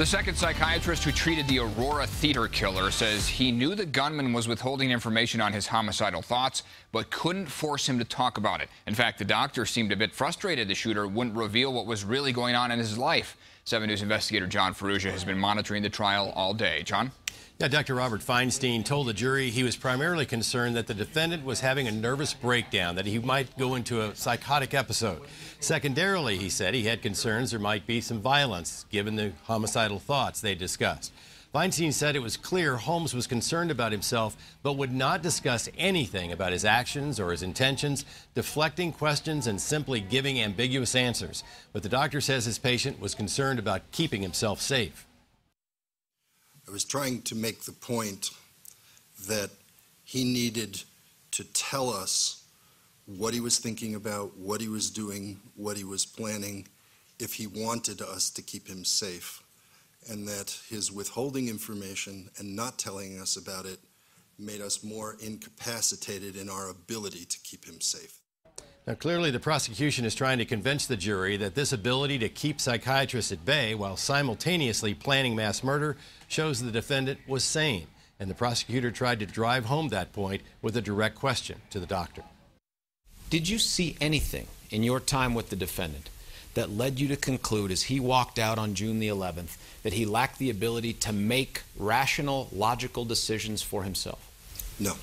The second psychiatrist who treated the Aurora theater killer says he knew the gunman was withholding information on his homicidal thoughts, but couldn't force him to talk about it. In fact, the doctor seemed a bit frustrated the shooter wouldn't reveal what was really going on in his life. 7 News investigator John Ferrugia has been monitoring the trial all day. John? Yeah, Dr. Robert Feinstein told the jury he was primarily concerned that the defendant was having a nervous breakdown, that he might go into a psychotic episode. Secondarily, he said he had concerns there might be some violence, given the homicidal thoughts they discussed. Feinstein said it was clear Holmes was concerned about himself, but would not discuss anything about his actions or his intentions, deflecting questions and simply giving ambiguous answers. But the doctor says his patient was concerned about keeping himself safe. I was trying to make the point that he needed to tell us what he was thinking about, what he was doing, what he was planning, if he wanted us to keep him safe, and that his withholding information and not telling us about it made us more incapacitated in our ability to keep him safe. Now, clearly, the prosecution is trying to convince the jury that this ability to keep psychiatrists at bay while simultaneously planning mass murder shows the defendant was sane. And the prosecutor tried to drive home that point with a direct question to the doctor. Did you see anything in your time with the defendant that led you to conclude as he walked out on June the 11th that he lacked the ability to make rational, logical decisions for himself? No,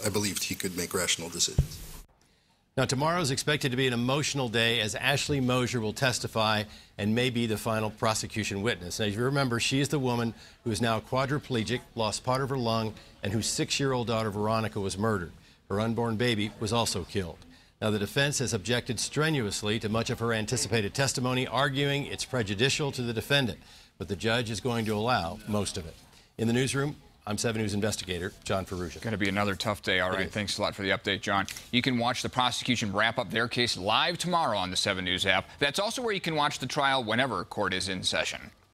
I believed he could make rational decisions. Now, tomorrow is expected to be an emotional day as Ashley Mosier will testify and may be the final prosecution witness. Now, as you remember, she is the woman who is now quadriplegic, lost part of her lung, and whose 6-year-old daughter, Veronica, was murdered. Her unborn baby was also killed. Now, the defense has objected strenuously to much of her anticipated testimony, arguing it's prejudicial to the defendant, but the judge is going to allow most of it. In the newsroom, I'm 7 News investigator John Ferrugia. Going to be another tough day. All right, thanks a lot for the update, John. You can watch the prosecution wrap up their case live tomorrow on the 7 News app. That's also where you can watch the trial whenever court is in session.